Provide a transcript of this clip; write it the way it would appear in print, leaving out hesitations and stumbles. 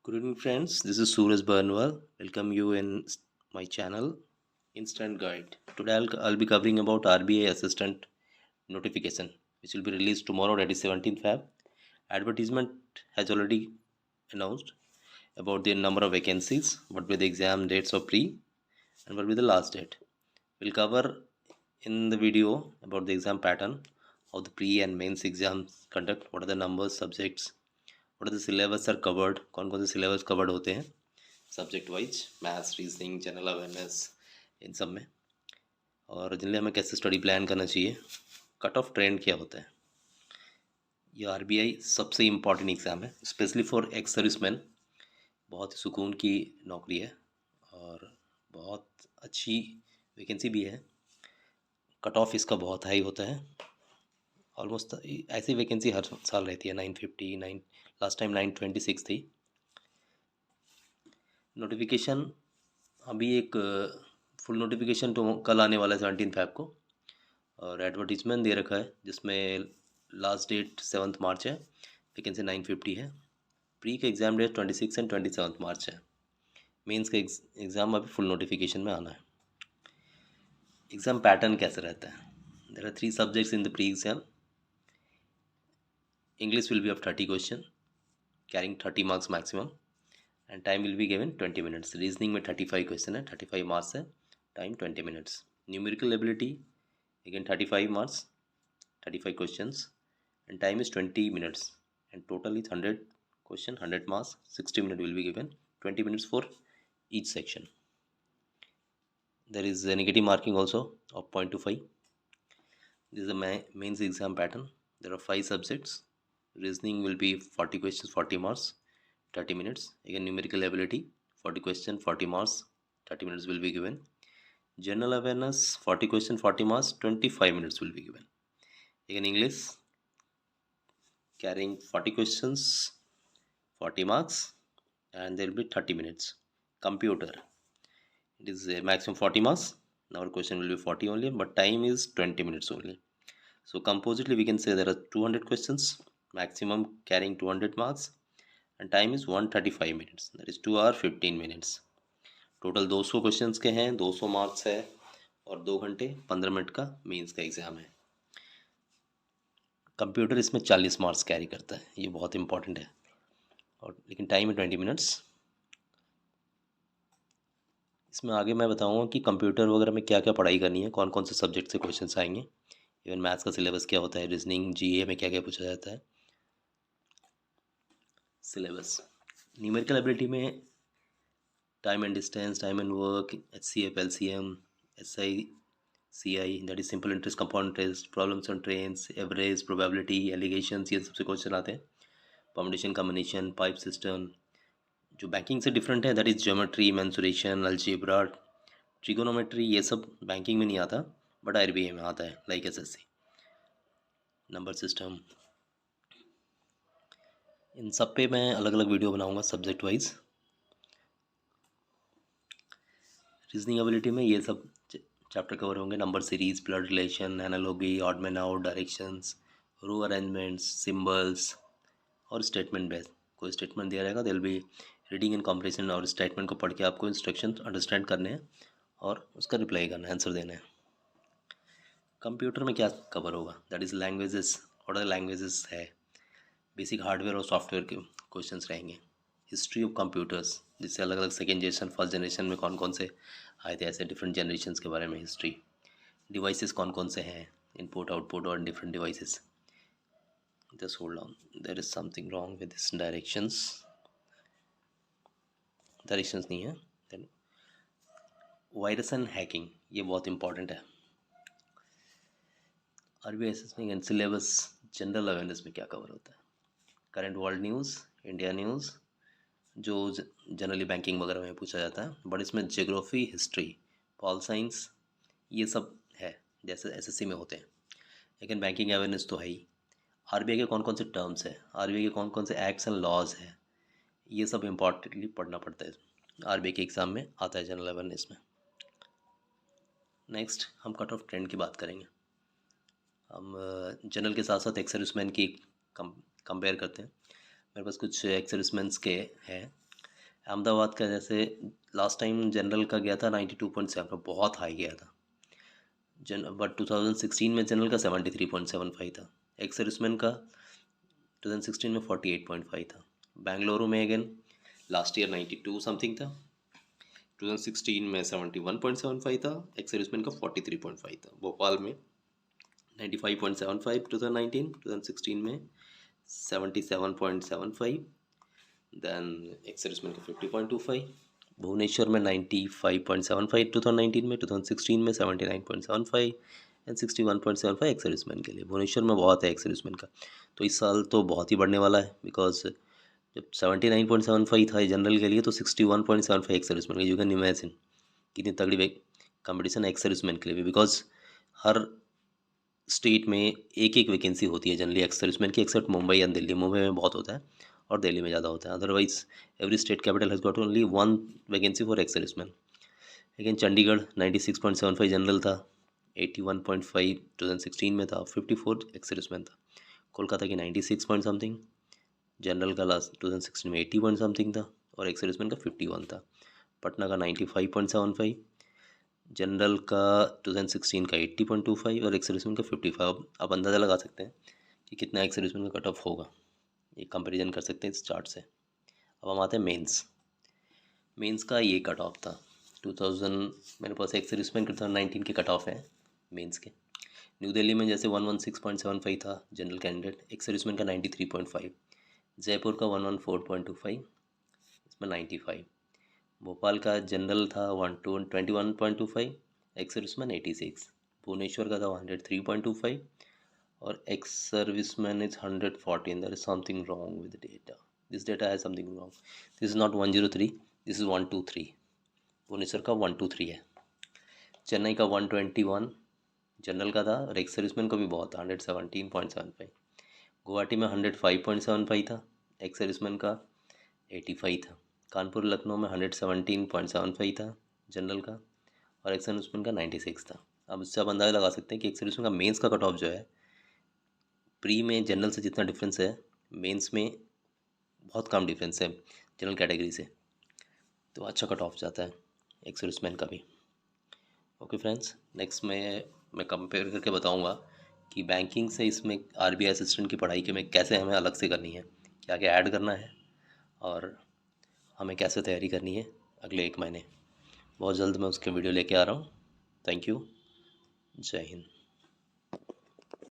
Good evening, friends. This is Suraj Barnwal. Welcome you in my channel, Instant Guide. Today, I'll be covering about RBI Assistant notification, which will be released tomorrow, that is 17th Feb. Advertisement has already announced about the number of vacancies, what will the exam dates of pre, and what will the last date. We'll cover in the video about the exam pattern, how the pre and mains exams conduct, what are the numbers, subjects, what are the syllabus are covered, कौन कौन से syllabus covered होते हैं subject wise, maths, reasoning, general awareness, इन सब में, और generally हमें कैसे स्टडी प्लान करना चाहिए, कट ऑफ ट्रेंड क्या होता है। ये आरबीआई सबसे इम्पॉर्टेंट एग्ज़ाम है, स्पेशली फॉर एक्स सर्विसमैन। बहुत ही सुकून की नौकरी है और बहुत अच्छी वैकेंसी भी है। कट ऑफ इसका बहुत हाई होता है, ऑलमोस्ट ऐसी वैकेंसी हर साल रहती है 959, लास्ट टाइम 926 थी। नोटिफिकेशन अभी एक फुल नोटिफिकेशन तो कल आने वाला है 17 Feb को, और एडवर्टीजमेंट दे रखा है जिसमें लास्ट डेट 7 मार्च है, वैकेंसी 950 है। प्री का एग्ज़ाम डेट 26 एंड 27 मार्च है। मेंस का एग्ज़ाम अभी फुल नोटिफिकेशन में आना है। एग्ज़ाम पैटर्न कैसे रहता है? There are 3 subjects in the pre exam. English will be of 30 question carrying 30 marks maximum, and time will be given 20 minutes. Reasoning में 35 क्वेश्चन है, 35 मार्क्स है, time 20 minutes. Numerical ability again 35 marks, 35 questions, and time is 20 minutes, and total is 100 question, 100 marks, 60 minutes will be given, 20 minutes for each section. There is a negative marking also of 0.25. This is the mains exam pattern. There are 5 subjects. Reasoning will be 40 questions, 40 marks, 30 minutes. Again numerical ability, 40 questions, 40 marks, 30 minutes will be given. General awareness, 40 questions, 40 marks, 25 minutes will be given. Again English, carrying 40 questions, 40 marks, and there will be 30 minutes. Computer, it is a maximum 40 marks. Now our question will be 40 only, but time is 20 minutes only. So compositely we can say there are 200 questions, maximum carrying 200 marks, and time is 135 minutes, that is 2 hour 15 minutes. Total 200 questions के हैं, 200 marks है, और 2 घंटे 15 minute का mains का exam है। Computer इसमें 40 marks carry करता है, ये बहुत इंपॉर्टेंट है, और लेकिन टाइम है 20 मिनट्स। इसमें आगे मैं बताऊंगा कि कंप्यूटर वगैरह में क्या क्या पढ़ाई करनी है, कौन कौन से सब्जेक्ट से क्वेश्चंस आएंगे, इवन मैथ्स का सिलेबस क्या होता है, रीजनिंग, जीए में क्या क्या पूछा जाता है। सिलेबस न्यूमेरिकल एबिलिटी में time and distance, time and work, HCF, LCM, SI, CI, that is simple interest compound interest, problems on trains, average, probability, allegations, ये सबसे क्वेश्चन आते हैं। Permutation, combination, pipe system. जो बैंकिंग से different है that is geometry, mensuration, algebra, trigonometry, ये सब banking में नहीं आता, बट आरबीआई में आता है, लाइक एसएससी। नंबर सिस्टम, इन सब पे मैं अलग अलग वीडियो बनाऊंगा सब्जेक्ट वाइज। रीजनिंग एबिलिटी में ये सब चैप्टर कवर होंगे, number series, blood relation, analogy, odd man out, directions, row arrangements, symbols, और स्टेटमेंट बेस्ड। कोई स्टेटमेंट दिया रहेगा, they will be reading and comprehension, और स्टेटमेंट को पढ़ के आपको इंस्ट्रक्शन अंडरस्टैंड करने हैं और उसका रिप्लाई करना है, आंसर देना है। कंप्यूटर में क्या कवर होगा, दैट इज़ लैंग्वेजेस, और लैंग्वेजेस है, बेसिक हार्डवेयर और सॉफ्टवेयर के क्वेश्चंस रहेंगे। हिस्ट्री ऑफ कंप्यूटर्स, जिससे अलग अलग सेकेंड जनरेशन, फर्स्ट जनरेशन में कौन कौन से आए थे, ऐसे डिफरेंट जनरेशन के बारे में हिस्ट्री। डिवाइसेस कौन कौन से हैं, इनपुट आउटपुट और different devices. Just hold on, there is something wrong with this directions नहीं है। then वायरस एंड हैकिंग, ये बहुत इंपॉर्टेंट है। RBI assessment and syllabus, general awareness में क्या कवर होता है, current world news, India news, जो जनरली बैंकिंग वगैरह में पूछा जाता है, बट इसमें ज्योग्राफी, हिस्ट्री, पॉल साइंस, ये सब है जैसे एसएससी में होते हैं। लेकिन बैंकिंग अवेयरनेस तो है ही। आरबीआई के कौन कौन से टर्म्स हैं, आरबीआई के कौन कौन से एक्ट्स एंड लॉज हैं, ये सब इम्पॉर्टेंटली पढ़ना पड़ता है, आरबीआई के एग्ज़ाम में आता है जनरल अवेयरनेस में। नेक्स्ट हम कट ऑफ ट्रेंड की बात करेंगे। हम जनरल के साथ साथ एक्स सर्विसमैन की कंपेयर करते हैं। मेरे पास कुछ एक्स सर्विसमैन के हैं अहमदाबाद का जैसे लास्ट टाइम जनरल का गया था 92.7, बहुत हाई गया था बट 2016 में जनरल का 73.75 था। एक्स सर्विसमैन का 2016 में 48.5 था। बेंगलुरु में अगेन लास्ट ईयर 92 समथिंग था, 2016 में 71.75 था। एक्स सर्विसमैन का 43.5 था। भोपाल में 95.75 2016 में 77.75, देन एक्स सर्विसमैन का 50.25। भुवनेश्वर में 95.75 2019 में, 2016 में 79.75 एंड 61.75 एक्स सर्विसमैन के लिए। भुवनेश्वर में बहुत है एक्स सर्विसमैन का, तो इस साल तो बहुत ही बढ़ने वाला है बिकॉज जब 79.75 था जनरल के लिए तो 61.75 एक्स सर्विसमैन के लिए। यू कैन इमेजिन कितनी तगड़ी कंपटीशन है एक्स सर्विसमैन के लिए भी, बिकॉज हर स्टेट में एक एक वैकेंसी होती है जनरली एक्स सर्विसमैन की, एक्सेप्ट मुंबई एंड दिल्ली। मुंबई में बहुत होता है और दिल्ली में ज़्यादा होता है, otherwise every state capital has got only one vacancy for ex serviceman. लेकिन चंडीगढ़ 96.75 जनरल था, 81.5 2016 में था, 54 एक्स सर्विसमैन था। कोलकाता की 96 पॉइंट समथिंग, जनरल का लास्ट 2016 में 80 पॉइंट समथिंग था और एक्स सर्विसमैन का 51 था। पटना का 95.75, जनरल का 2016 का 80.25 और एक्स सर्विसमैन का 55। आप अंदाज़ा लगा सकते हैं कि कितना एक्स सर्विसमैन का कट ऑफ होगा, ये कंपैरिजन कर सकते हैं इस चार्ट से। अब हम आते हैं मेंस का ये कट ऑफ था 2000, मेरे पास एक्स सर्विसमैन 2019 के कट ऑफ है मेंस के। न्यू दिल्ली में जैसे 116.75 था जनरल कैंडिडेट, एक्स सर्विसमैन का 93.5। जयपुर का 114.25, इसमें 95। भोपाल का जनरल था 21.25, एक्स सर्विसमैन 86। भुवनेश्वर का था 103.25 और ex serviceman is 114। There is something wrong with data, this data has something wrong, this is not 103, this is 123। Bhubaneswar का 123 है। चेन्नई का 121 जनरल का था और एक्स सर्विसमैन का भी बहुत था 117.75। गुवाहाटी में 105.75 था, एक्स सर्विसमैन का 85 था। कानपुर लखनऊ में 117.75 था जनरल का और एक्स सर्विसमैन का 96 था। अब इससे आप अंदाज़ा लगा सकते हैं कि एक्स सर्विसमैन का मेंस का कट ऑफ जो है, प्री में जनरल से जितना डिफरेंस है मेंस में बहुत कम डिफरेंस है जनरल कैटेगरी से, तो अच्छा कट ऑफ जाता है एक्स सर्विसमैन का भी। ओके फ्रेंड्स, नेक्स्ट मैं कंपेयर करके बताऊंगा कि बैंकिंग से इसमें आरबीआई असिस्टेंट की पढ़ाई के में कैसे हमें अलग से करनी है, क्या क्या ऐड करना है और हमें कैसे तैयारी करनी है अगले 1 महीने। बहुत जल्द मैं उसके वीडियो लेके आ रहा हूँ। थैंक यू, जय हिंद।